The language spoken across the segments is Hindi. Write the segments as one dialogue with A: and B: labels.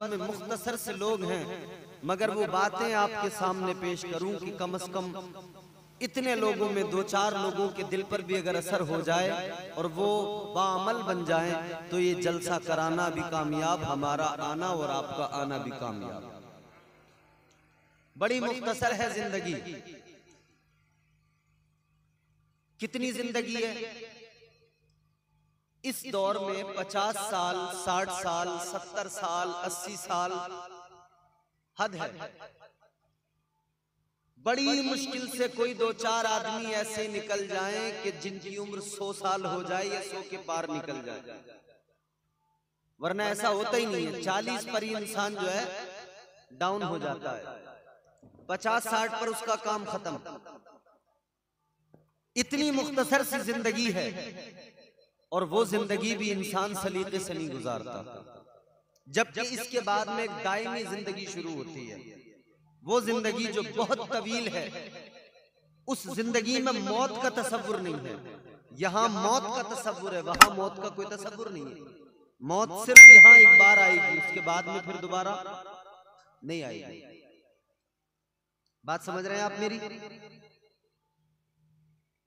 A: में मुख्तसर से लोग हैं, मगर वो बातें आपके सामने पेश करूं कि कम से कम इतने लोगों में 2-4 लोगों के दिल पर भी अगर असर हो जाए और वो बाअमल बन जाए तो ये जलसा कराना भी कामयाब, हमारा आना और आपका आना भी कामयाब। बड़ी मुख्तसर है जिंदगी। कितनी जिंदगी है इस दौर में? 50 साल, 60 साल, 70 साल, 80 साल हद है। बड़ी मुश्किल से कोई 2-4 आदमी ऐसे निकल जाएं कि जिनकी उम्र 100 साल हो जाए या 100 के पार निकल जाए, वरना ऐसा होता ही नहीं है। 40 पर ही इंसान जो है डाउन हो जाता है, 50-60 पर उसका काम खत्म। इतनी मुख्तसर सी जिंदगी है और वो जिंदगी भी इंसान सलीके से नहीं गुजारता, जबकि इसके बाद में एक दायमी जिंदगी शुरू होती है। वो जिंदगी जो बहुत तवील है, उस जिंदगी में मौत का तसव्वुर नहीं है। यहाँ मौत का तसव्वुर है, वहां मौत का कोई तसव्वुर नहीं है। मौत सिर्फ यहाँ एक बार आएगी, उसके बाद में फिर दोबारा नहीं आएगी। बात समझ रहे हैं आप मेरी?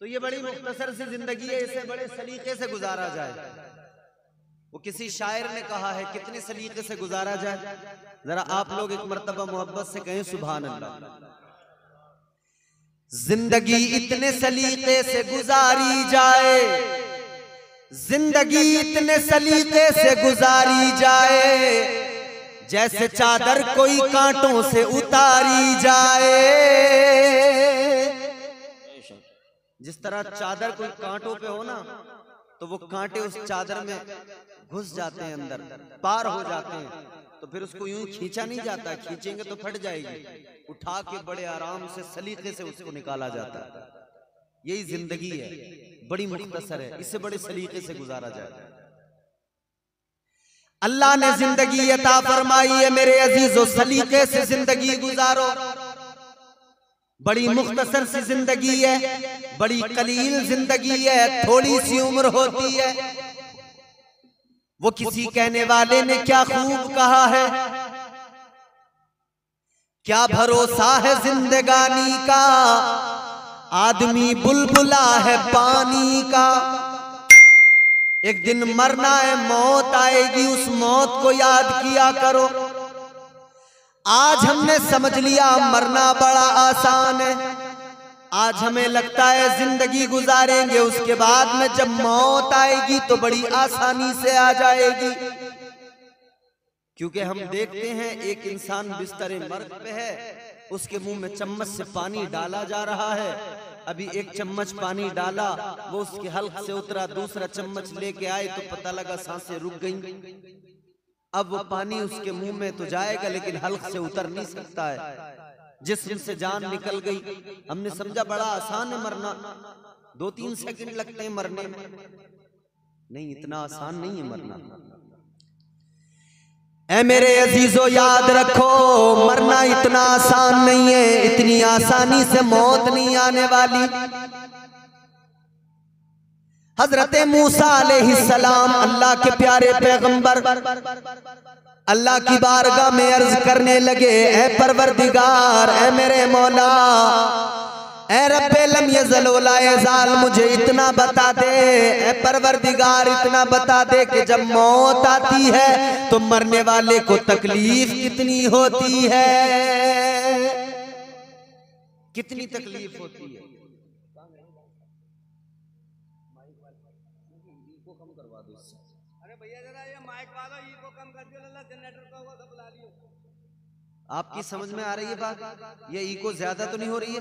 A: तो ये बड़ी मुख्तसर सी जिंदगी है, इसे बड़े सलीके से गुजारा जाए। वो किसी शायर ने कहा है, कितने सलीके से गुजारा जाए, जरा आप लोग एक मर्तबा मोहब्बत से कहें सुभान अल्लाह। जिंदगी इतने सलीके से गुजारी जाए, जिंदगी इतने सलीके से गुजारी जाए, जैसे चादर कोई कांटों से उतारी जाए। जिस तरह चादर कोई कांटों पे हो ना, तो वो कांटे उस चादर में घुस जाते हैं, अंदर पार हो जाते हैं, तो फिर उसको यूं खींचा नहीं जाता, खींचेंगे तो फट जाएगी। उठा के बड़े आराम से सलीके से उसको निकाला जाता है। यही जिंदगी है, बड़ी मुख्तसर है, इससे बड़े सलीके से गुजारा जाए। अल्लाह ने जिंदगी अता फरमाई है मेरे अजीजों, सलीके से जिंदगी गुजारो। बड़ी मुख्तसर सी जिंदगी है, बड़ी कलील जिंदगी है, थोड़ी सी उम्र होती है। वो किसी कहने वाले ने क्या खूब कहा है, क्या भरोसा है जिंदगानी का, आदमी बुलबुला है पानी का। एक दिन मरना है, मौत आएगी, उस मौत को याद किया करो। आज हमने समझ लिया मरना बड़ा आसान है, आज हमें लगता है जिंदगी गुजारेंगे, उसके बाद में जब मौत आएगी तो बड़ी आसानी से आ जाएगी। क्योंकि हम देखते हैं एक इंसान बिस्तरे मर्ग पे है, उसके मुंह में चम्मच से पानी डाला जा रहा है। अभी एक चम्मच पानी डाला, वो उसके हल्क से उतरा, दूसरा चम्मच लेके आए तो पता लगा सांसें रुक गई। अब वो पानी उसके मुंह में तो जाएगा लेकिन हल्क से उतर नहीं सकता है, जिस्म से जान निकल गई। हमने समझा बड़ा आसान है मरना, 2-3 सेकंड लगते हैं मरने में। नहीं, इतना आसान नहीं है मरना। ऐ मेरे अजीजों याद रखो, मरना इतना आसान नहीं है, इतनी आसानी से मौत नहीं आने वाली। हजरत मूसा अलैहिस्सलाम अल्लाह के प्यारे पैगंबर अल्लाह की बारगाह में अर्ज करने लगे, ऐ परवरदिगार, ऐ मेरे मौला, ऐ रब्बे लम यज़ल वला यज़ाल, मुझे इतना बता दे, ऐ परवरदिगार इतना बता दे कि जब मौत आती है तो मरने वाले को तकलीफ कितनी होती है, कितनी तकलीफ होती है। आपकी समझ में आ रही है बात? ये इको ज्यादा तो नहीं हो रही है?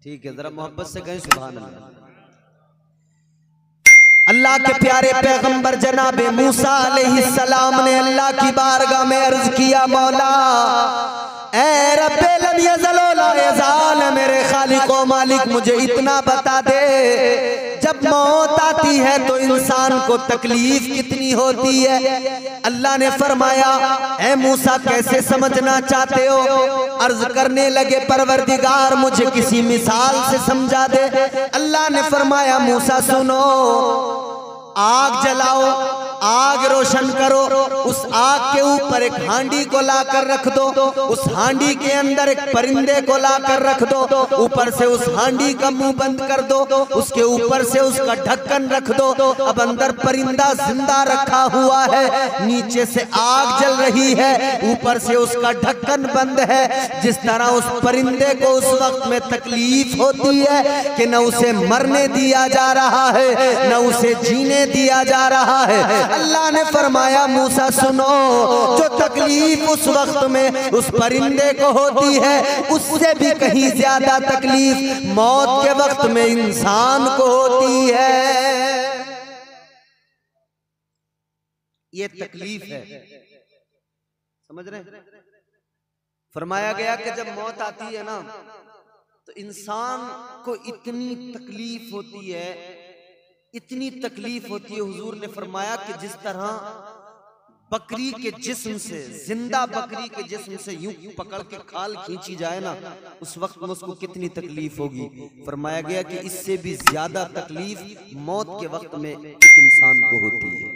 A: ठीक है, जरा मोहब्बत से कहें सुभान अल्लाह। अल्लाह के प्यारे पैगंबर जनाबे मूसा अलैहिस्सलाम ने अल्लाह की बारगाह में अर्ज किया, मौला ऐ रब्बे लम यज़ल वला यज़ाल, मेरे खालिक ओ मालिक मुझे इतना बता दे, जब मौत आती है तो इंसान को तकलीफ कितनी होती है। अल्लाह ने फरमाया, ऐ मूसा कैसे समझना चाहते हो? अर्ज करने लगे, परवरदिगार मुझे किसी मिसाल से समझा दे। अल्लाह ने फरमाया, मूसा सुनो, आग जलाओ, आग रोशन करो, उस आग के ऊपर एक हांडी को लाकर रख दो, उस हांडी के अंदर एक परिंदे को लाकर रख दो, ऊपर से उस हांडी का मुंह बंद कर दो, उसके ऊपर से उसका ढक्कन रख दो। अब अंदर परिंदा जिंदा रखा हुआ है, नीचे से आग जल रही है, ऊपर से उसका ढक्कन बंद है। जिस तरह उस परिंदे को उस वक्त में तकलीफ होती है कि न उसे मरने दिया जा रहा है न उसे जीने दिया जा रहा है, अल्लाह ने फरमाया मूसा सुनो, जो तकलीफ उस वक्त में उस परिंदे को होती है उससे भी कहीं ज्यादा तकलीफ मौत के वक्त में इंसान को होती है। ये तकलीफ है, समझ रहे हैं? फरमाया गया कि जब मौत आती है ना तो इंसान को इतनी तकलीफ होती है, इतनी तकलीफ होती है। हुजूर ने फरमाया कि जिस तरह बकरी के जिस्म से, जिंदा बकरी के जिस्म से यूं पकड़ के खाल खींची जाए ना, उस वक्त में उसको कितनी तकलीफ होगी। फरमाया गया कि इससे भी ज्यादा तकलीफ मौत के वक्त में एक इंसान को होती है।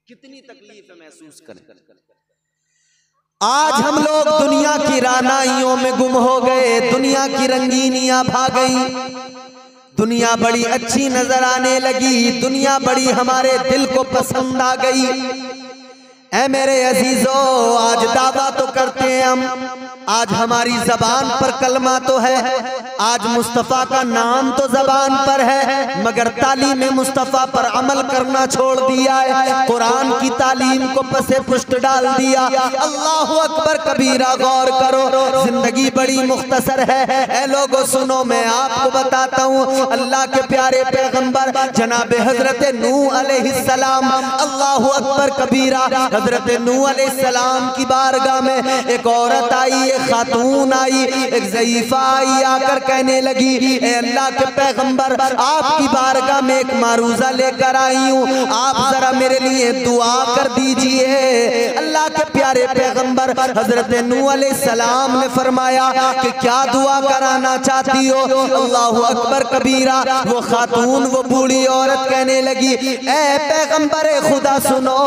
A: कितनी तकलीफ है महसूस करें। आज हम लोग दुनिया की रानाइयों में गुम हो गए, दुनिया की रंगीनियां भाग गई, दुनिया बड़ी अच्छी नजर आने लगी, दुनिया बड़ी हमारे दिल को पसंद आ गई। ऐ मेरे अजीजों, आज दावा तो करते हैं हम, आज हमारी जबान पर कलमा तो है, आज मुस्तफ़ा का नाम तो जबान पर है, मगर तालीम मुस्तफ़ा पर अमल करना छोड़ दिया है, कुरान की तालीम को पसे पुष्ट डाल दिया। अल्लाहु अकबर कबीरा, गौर करो, जिंदगी बड़ी मुख्तसर है। ऐ लोगों सुनो, मैं आपको बताता हूँ, अल्लाह के प्यारे पैगंबर जनाब हजरत नूह अलैहिस्सलाम, अल्लाहु अकबर कबीरा, हजरत नूह अलैहिस्सलाम की बारगाह में एक औरत आई, एक खातून आई, एक ज़ईफ़ा आई, आकर कहने लगी, ए अल्लाह के पैगंबर, आपकी बारगाह में एक मारूजा लेकर आई हूँ, आप जरा मेरे लिए दुआ कर दीजिए। अल्लाह के प्यारे पैगंबर हजरत नूह अलैहिस्सलाम ने फरमाया कि क्या दुआ कराना चाहती हो? अल्लाहु अकबर कबीरा, वो खातून, वो बूढ़ी औरत कहने लगी, ए पैगंबर खुदा सुनो,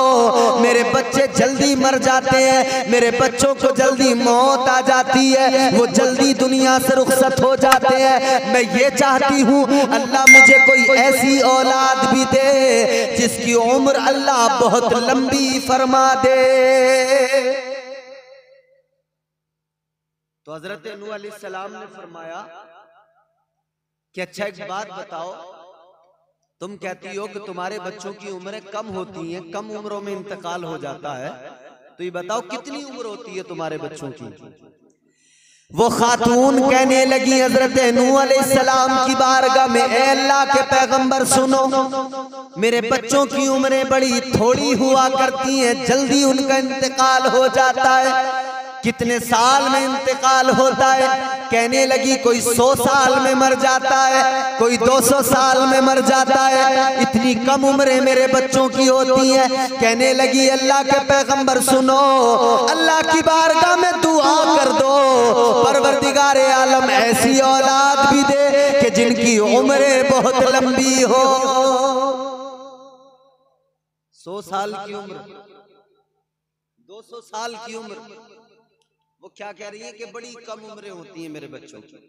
A: मेरे बच्चे जल्दी मर जाते हैं, मेरे बच्चों को जल्दी मौत आ जाती है, वो जल्दी दुनिया से रुखसत हो जाते हैं। मैं ये चाहती हूँ अल्लाह मुझे कोई ऐसी औलाद भी दे जिसकी उम्र अल्लाह बहुत लंबी फरमा दे। तो हजरत नूह अलैहिस्सलाम ने फरमाया कि अच्छा एक बात बताओ, तुम कहती हो कि तुम्हारे बच्चों की उम्रें कम होती हैं, कम उम्रों में इंतकाल हो जाता है, तो ये बताओ कितनी उम्र होती है तुम्हारे बच्चों की? वो खातून कहने लगी हजरत नूह अलैहिस्सलाम की बारगाह में, ए अल्लाह के पैगंबर सुनो, मेरे बच्चों की उम्रें बड़ी थोड़ी हुआ करती हैं, जल्दी उनका इंतकाल हो जाता है। कितने साल में इंतकाल होता है? कहने लगी कोई 100 साल में मर जाता है, कोई 200 साल में मर जाता है, इतनी कम उम्रें मेरे बच्चों की होती हैं। कहने लगी अल्लाह के पैगंबर सुनो, अल्लाह की बारगाह में दुआ कर दो, परवरदिगारे आलम ऐसी औलाद भी दे कि जिनकी उम्रें बहुत लंबी हो। 100 साल की उम्र, 200 साल की उम्र, वो क्या कह रही है कि बड़ी कम उम्रें होती हैं मेरे बच्चों की।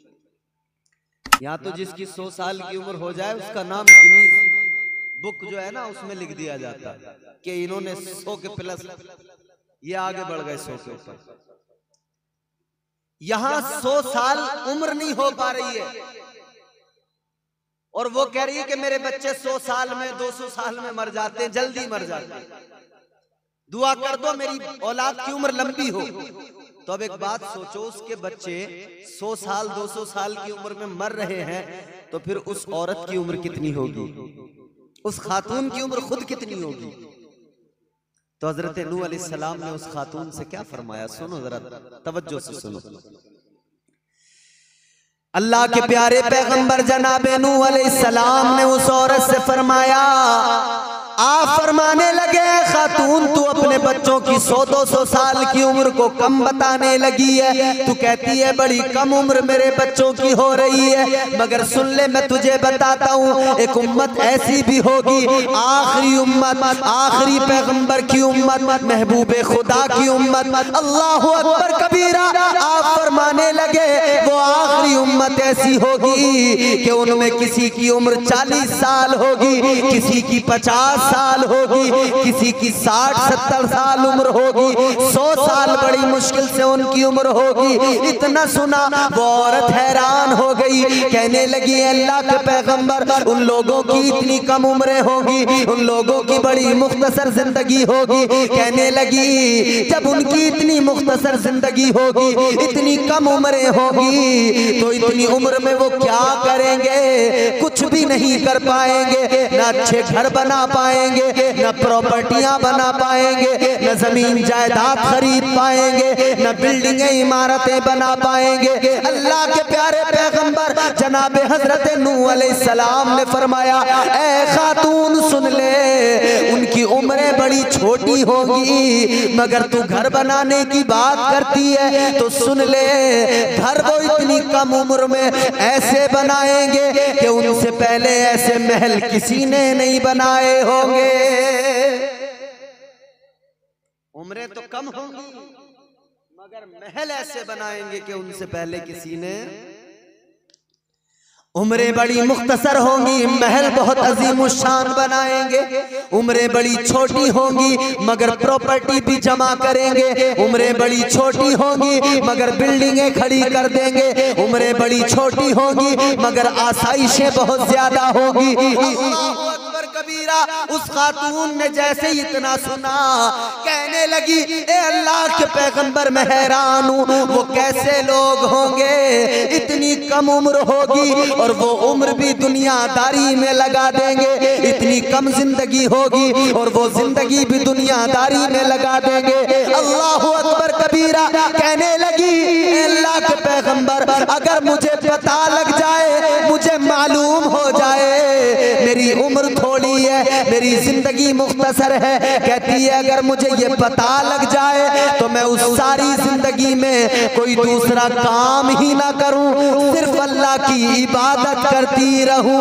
A: यहाँ तो जिसकी 100 साल की उम्र हो जाए उसका नाम गिनीज बुक जो है ना उसमें लिख दिया जाता है कि इन्होंने 100 के प्लस, ये आगे बढ़ गए 100 के ऊपर। यहाँ 100 साल उम्र नहीं हो पा रही है और वो कह रही है कि मेरे बच्चे 100 साल में 200 साल में मर जाते हैं, जल्दी मर जाते हैं, दुआ कर दो मेरी औलाद की उम्र लंबी हो। तो अब एक बात सोचो, उसके बच्चे 100 साल 200 साल की उम्र में मर रहे हैं, तो फिर उस औरत की उम्र कितनी होगी, उस खातून की उम्र खुद कितनी होगी? तो हजरत नूह अलैहिस्सलाम ने उस खातून से क्या फरमाया, सुनो जरा तवज्जो से सुनो। अल्लाह के प्यारे पैगंबर जनाब नूह अलैहिस्सलाम ने उस औरत से फरमाया, आप फरमाने लगे खातून तू अपने बच्चों की 100-200 साल की उम्र को कम बताने लगी है, तू कहती है बड़ी कम उम्र मेरे बच्चों की हो रही है। मगर सुन ले मैं तुझे बताता हूँ, एक उम्मत ऐसी भी होगी, आखिरी उम्मत, आखिरी पैगंबर की उम्मत, महबूबे खुदा की उम्मत, अल्लाहु अकबर कबीरा। आप फरमाने लगे वो आखिरी उम्मत ऐसी होगी कि उनमें किसी की उम्र 40 साल होगी, किसी की 50 साल होगी, किसी की 60-70 साल उम्र होगी, 100 साल बड़ी मुश्किल से उनकी उम्र होगी। इतना सुना वो औरत हैरान हो गई, कहने लगी अल्लाह के पैगंबर उन लोगों की इतनी कम उम्रें होगी, उन लोगों की बड़ी मुख्तसर जिंदगी होगी। कहने लगी जब उनकी इतनी मुख्तसर जिंदगी होगी, इतनी कम उम्रें होगी, तो इतनी उम्र में वो क्या करेंगे? कुछ भी नहीं कर पाएंगे, ना अच्छे घर बना पाएंगे, न प्रॉपर्टियां बना पाएंगे, न जमीन जायदाद खरीद पाएंगे, न बिल्डिंगें इमारतें बना पाएंगे। अल्लाह के प्यारे पैगंबर जनाब हजरत नूह अलैहिस्सलाम ने फरमाया ऐ खातून सुन ले, उनकी उम्रें बड़ी छोटी होगी, मगर तू घर बनाने की बात करती है तो सुन ले, घर वो इतनी कम उम्र में ऐसे बनाएंगे कि उनसे पहले ऐसे महल किसी ने नहीं बनाए होंगे। उम्रें तो कम होंगी मगर महल ऐसे बनाएंगे कि उनसे पहले किसी ने। उम्रें बड़ी मुख्तसर होंगी, महल बहुत अजीम शान बनाएंगे। उम्रें बड़ी छोटी होंगी मगर प्रॉपर्टी भी जमा करेंगे। उम्रें बड़ी छोटी होंगी मगर बिल्डिंगें खड़ी कर देंगे। उम्रें बड़ी छोटी होंगी मगर आसाइशें बहुत ज्यादा होगी। अल्लाहू अकबर कबीरा। उस खातून ने जैसे ही इतना सुना कहने लगी ए अल्लाह के पैगंबर मैं हैरान हूँ, वो कैसे लोग होंगे इतनी कम उम्र होगी और वो उम्र भी दुनियादारी में लगा देंगे। इतनी कम जिंदगी होगी और वो जिंदगी भी दुनियादारी में लगा देंगे। अल्लाहु अकबर कबीरा। कहने लगी अल्लाह के पैगंबर अगर मुझे पता लग जाए, मुझे मालूम हो जाए मेरी उम्र थोड़ी है, मेरी जिंदगी मुख्तसर है, कहती है अगर मुझे ये पता लग जाए तो मैं उस सारी जिंदगी में कोई दूसरा काम ही ना करूं, सिर्फ अल्लाह की इबादत करती रहूं,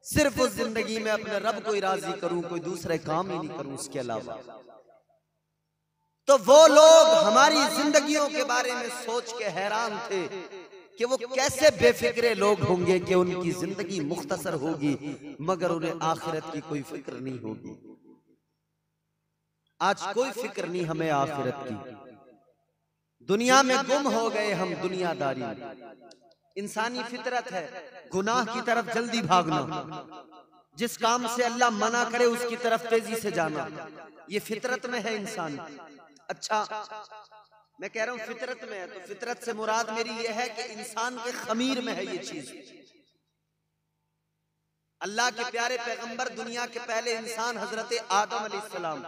A: सिर्फ उस जिंदगी में अपने रब को राजी करूं, कोई दूसरे काम ही नहीं करूं उसके अलावा। तो वो लोग हमारी जिंदगियों के बारे में सोच के हैरान थे कि वो कैसे बेफिक्रे लोग होंगे कि उनकी जिंदगी मुख्तसर होगी मगर उन्हें आखिरत की कोई फिक्र नहीं होगी। आज कोई फिक्र नहीं हमें आखिरत की, दुनिया में गुम हो गए हम दुनियादारी। इंसानी फितरत है गुनाह की तरफ जल्दी भागना, जिस काम से अल्लाह मना करे उसकी तरफ तेजी से जाना, ये फितरत में है इंसान। अच्छा मैं कह रहा हूं फितरत में है, तो फितरत से मुराद मेरी ये है कि इंसान के खमीर में है ये चीज। अल्लाह के प्यारे पैगंबर दुनिया के पहले इंसान हजरत आदम अलैहिस्सलाम